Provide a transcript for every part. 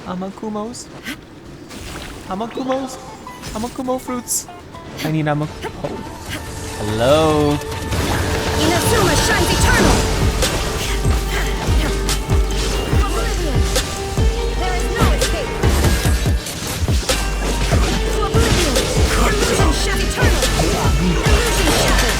Amakumos. Amakumos. Amakumo fruits. I need Amakumo. Oh. Hello. Inazuma shines eternal! There is no escape! To oblivion! Illusion shines eternal! Illusion shattered!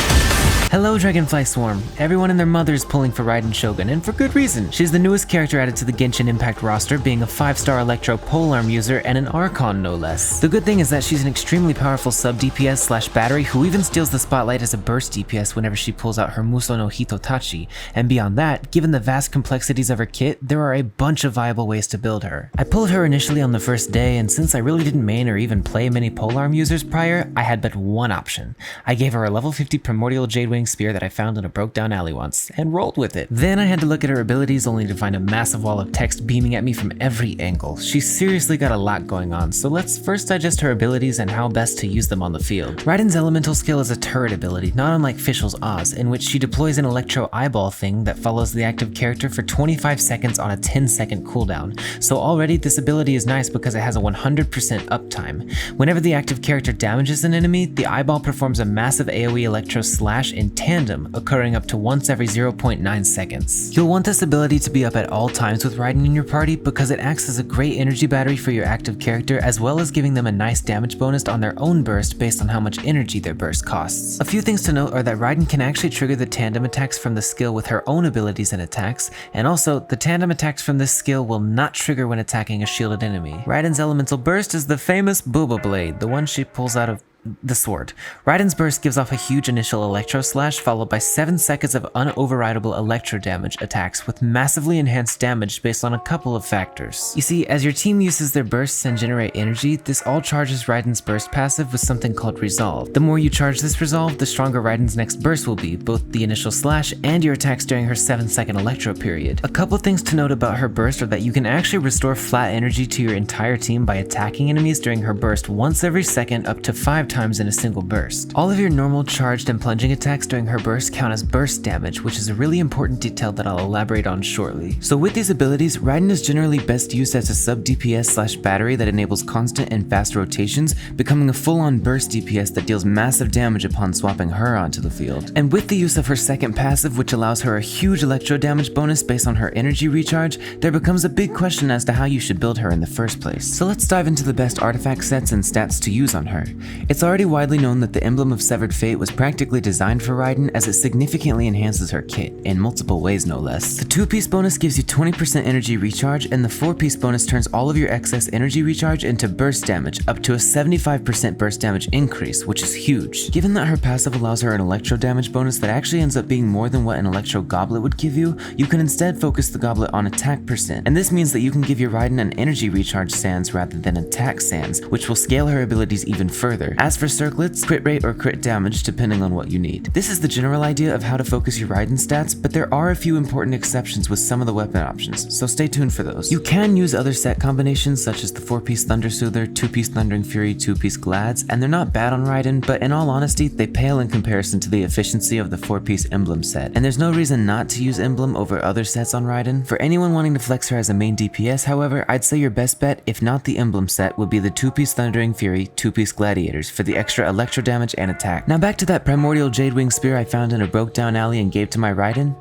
Hello, Dragonfly Swarm. Everyone and their mother is pulling for Raiden Shogun, and for good reason. She's the newest character added to the Genshin Impact roster, being a 5-star Electro polearm user and an Archon no less. The good thing is that she's an extremely powerful sub-DPS / battery who even steals the spotlight as a burst DPS whenever she pulls out her Muso no Hitotachi, and beyond that, given the vast complexities of her kit, there are a bunch of viable ways to build her. I pulled her initially on the first day, and since I really didn't main or even play many polearm users prior, I had but one option. I gave her a level 50 Primordial Jadewing Spear that I found in a broke down alley once, and rolled with it. Then I had to look at her abilities only to find a massive wall of text beaming at me from every angle. She's seriously got a lot going on, so let's first digest her abilities and how best to use them on the field. Raiden's elemental skill is a turret ability, not unlike Fischl's Oz, in which she deploys an electro eyeball thing that follows the active character for 25 seconds on a 10-second cooldown. So already this ability is nice because it has a 100% uptime. Whenever the active character damages an enemy, the eyeball performs a massive AoE electro slash in tandem, occurring up to once every 0.9 seconds. You'll want this ability to be up at all times with Raiden in your party because it acts as a great energy battery for your active character, as well as giving them a nice damage bonus on their own burst based on how much energy their burst costs. A few things to note are that Raiden can actually trigger the tandem attacks from the skill with her own abilities and attacks, and also the tandem attacks from this skill will not trigger when attacking a shielded enemy. Raiden's elemental burst is the famous Booba Blade, the one she pulls out of the sword. Raiden's burst gives off a huge initial electro slash followed by 7 seconds of unoverridable electro damage attacks with massively enhanced damage based on a couple of factors. You see, as your team uses their bursts and generate energy, this all charges Raiden's burst passive with something called resolve. The more you charge this resolve, the stronger Raiden's next burst will be, both the initial slash and your attacks during her 7-second electro period. A couple things to note about her burst are that you can actually restore flat energy to your entire team by attacking enemies during her burst once every second up to 5 times in a single burst. All of your normal charged and plunging attacks during her burst count as burst damage, which is a really important detail that I'll elaborate on shortly. So with these abilities, Raiden is generally best used as a sub DPS / battery that enables constant and fast rotations, becoming a full-on burst DPS that deals massive damage upon swapping her onto the field. And with the use of her second passive, which allows her a huge electro damage bonus based on her energy recharge, there becomes a big question as to how you should build her in the first place. So let's dive into the best artifact sets and stats to use on her. It's already widely known that the Emblem of Severed Fate was practically designed for Raiden, as it significantly enhances her kit, in multiple ways no less. The 2-piece bonus gives you 20% energy recharge, and the 4-piece bonus turns all of your excess energy recharge into burst damage, up to a 75% burst damage increase, which is huge. Given that her passive allows her an electro damage bonus that actually ends up being more than what an electro goblet would give you, you can instead focus the goblet on attack percent, and this means that you can give your Raiden an energy recharge sans rather than attack sans, which will scale her abilities even further. As for circlets, crit rate or crit damage depending on what you need. This is the general idea of how to focus your Raiden stats, but there are a few important exceptions with some of the weapon options, so stay tuned for those. You can use other set combinations such as the 4-piece Thunder Soother, 2-piece Thundering Fury, 2-piece Glads, and they're not bad on Raiden, but in all honesty, they pale in comparison to the efficiency of the 4-piece Emblem set, and there's no reason not to use Emblem over other sets on Raiden. For anyone wanting to flex her as a main DPS, however, I'd say your best bet, if not the Emblem set, would be the 2-piece Thundering Fury, 2-piece Gladiators for the extra electro damage and attack. Now back to that Primordial Jadewing Spear I found in a broke down alley and gave to my Raiden.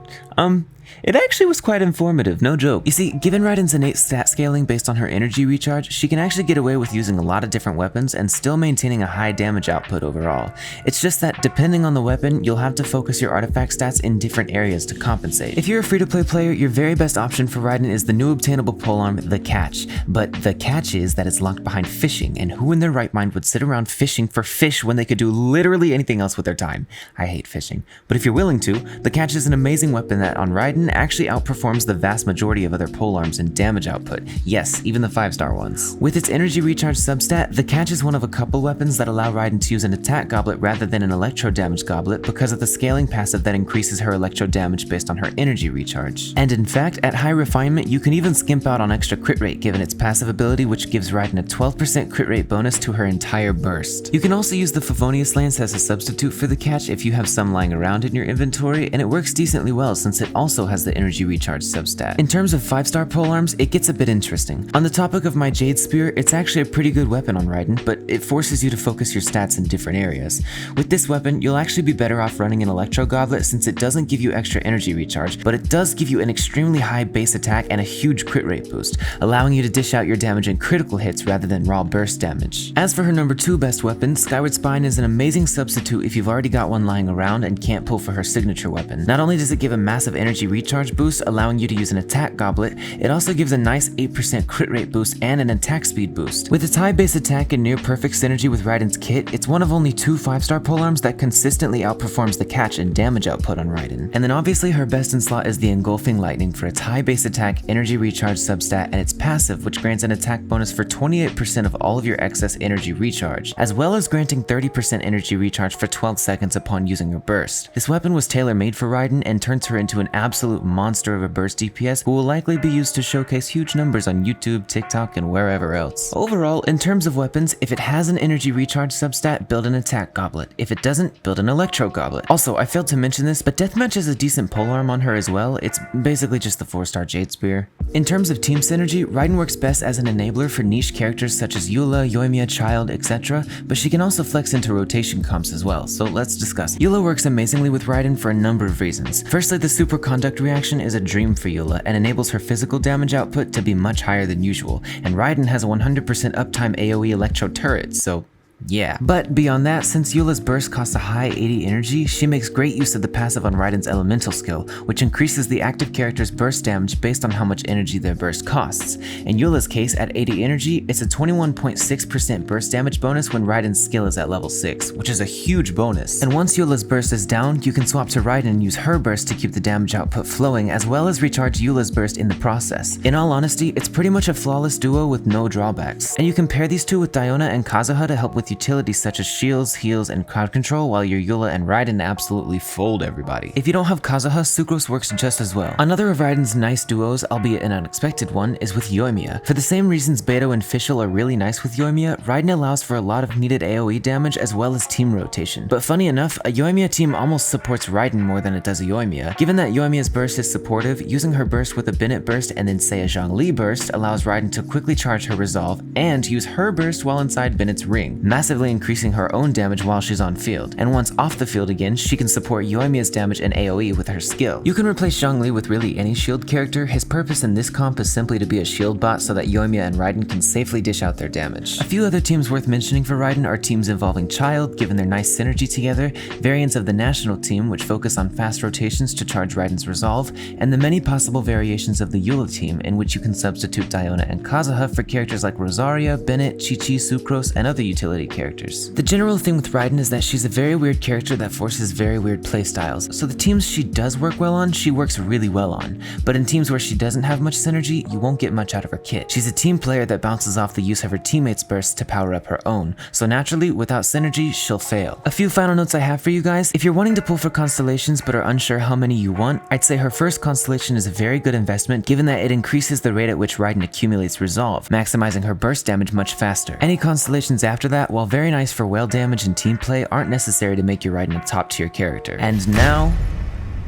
It actually was quite informative, no joke. You see, given Raiden's innate stat scaling based on her energy recharge, she can actually get away with using a lot of different weapons and still maintaining a high damage output overall. It's just that depending on the weapon, you'll have to focus your artifact stats in different areas to compensate. If you're a free-to-play player, your very best option for Raiden is the new obtainable polearm, the Catch. But the catch is that it's locked behind fishing, and who in their right mind would sit around fishing for fish when they could do literally anything else with their time? I hate fishing. But if you're willing to, the Catch is an amazing weapon that on Raiden actually outperforms the vast majority of other polearms in damage output, yes, even the 5-star ones. With its energy recharge substat, the Catch is one of a couple weapons that allow Raiden to use an attack goblet rather than an electro damage goblet because of the scaling passive that increases her electro damage based on her energy recharge. And in fact, at high refinement, you can even skimp out on extra crit rate given its passive ability, which gives Raiden a 12% crit rate bonus to her entire burst. You can also use the Favonius Lance as a substitute for the Catch if you have some lying around in your inventory, and it works decently well since it also also has the energy recharge substat. In terms of 5-star polearms, it gets a bit interesting. On the topic of my Jade Spear, it's actually a pretty good weapon on Raiden, but it forces you to focus your stats in different areas. With this weapon, you'll actually be better off running an Electro Goblet since it doesn't give you extra energy recharge, but it does give you an extremely high base attack and a huge crit rate boost, allowing you to dish out your damage in critical hits rather than raw burst damage. As for her number 2 best weapon, Skyward Spine is an amazing substitute if you've already got one lying around and can't pull for her signature weapon. Not only does it give a massive energy recharge boost, allowing you to use an attack goblet, it also gives a nice 8% crit rate boost and an attack speed boost. With its high base attack and near perfect synergy with Raiden's kit, it's one of only 2 5-star polearms that consistently outperforms the catch and damage output on Raiden. And then obviously her best in slot is the Engulfing Lightning for its high base attack, energy recharge substat, and its passive, which grants an attack bonus for 28% of all of your excess energy recharge, as well as granting 30% energy recharge for 12 seconds upon using her burst. This weapon was tailor-made for Raiden and turns her into an absolute monster of a burst DPS who will likely be used to showcase huge numbers on YouTube, TikTok, and wherever else. Overall, in terms of weapons, if it has an energy recharge substat, build an attack goblet. If it doesn't, build an electro goblet. Also, I failed to mention this, but Deathmatch has a decent polearm on her as well. It's basically just the 4-star Jade Spear. In terms of team synergy, Raiden works best as an enabler for niche characters such as Eula, Yoimiya, Child, etc., but she can also flex into rotation comps as well, so let's discuss. Eula works amazingly with Raiden for a number of reasons. Firstly, the superconduct reaction is a dream for Eula and enables her physical damage output to be much higher than usual, and Raiden has a 100% uptime AoE electro turret, so yeah. But beyond that, since Eula's burst costs a high 80 energy, she makes great use of the passive on Raiden's elemental skill, which increases the active character's burst damage based on how much energy their burst costs. In Eula's case, at 80 energy, it's a 21.6% burst damage bonus when Raiden's skill is at level 6, which is a huge bonus. And once Eula's burst is down, you can swap to Raiden and use her burst to keep the damage output flowing, as well as recharge Eula's burst in the process. In all honesty, it's pretty much a flawless duo with no drawbacks. And you can pair these two with Diona and Kazuha to help with utilities such as shields, heals, and crowd control, while your Eula and Raiden absolutely fold everybody. If you don't have Kazuha, Sucrose works just as well. Another of Raiden's nice duos, albeit an unexpected one, is with Yoimiya. For the same reasons Beto and Fischl are really nice with Yoimiya, Raiden allows for a lot of needed AoE damage as well as team rotation. But funny enough, a Yoimiya team almost supports Raiden more than it does a Yoimiya. Given that Yoimiya's burst is supportive, using her burst with a Bennett burst and then say a Xiangling burst allows Raiden to quickly charge her resolve and use her burst while inside Bennett's ring, massively increasing her own damage while she's on field. And once off the field again, she can support Yoimiya's damage and AoE with her skill. You can replace Xiangling with really any shield character. His purpose in this comp is simply to be a shield bot so that Yoimiya and Raiden can safely dish out their damage. A few other teams worth mentioning for Raiden are teams involving Child, given their nice synergy together, variants of the national team which focus on fast rotations to charge Raiden's resolve, and the many possible variations of the Eula team in which you can substitute Diona and Kazuha for characters like Rosaria, Bennett, Chi-Chi, Sucrose, and other utility characters. The general thing with Raiden is that she's a very weird character that forces very weird playstyles, so the teams she does work well on, she works really well on. But in teams where she doesn't have much synergy, you won't get much out of her kit. She's a team player that bounces off the use of her teammates' bursts to power up her own, so naturally, without synergy, she'll fail. A few final notes I have for you guys. If you're wanting to pull for constellations but are unsure how many you want, I'd say her first constellation is a very good investment given that it increases the rate at which Raiden accumulates resolve, maximizing her burst damage much faster. Any constellations after that, while very nice for well damage and team play, aren't necessary to make your Raiden a top tier character. And now,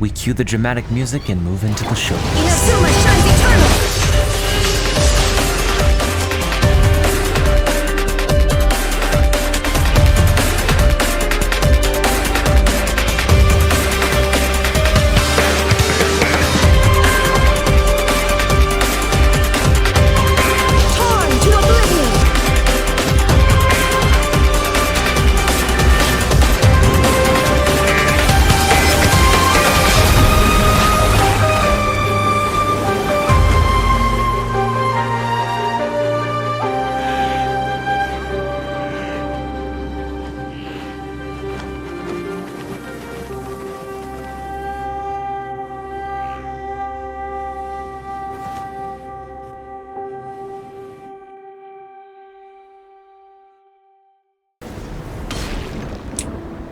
we cue the dramatic music and move into the show. Inazuma shines eternal!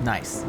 Nice.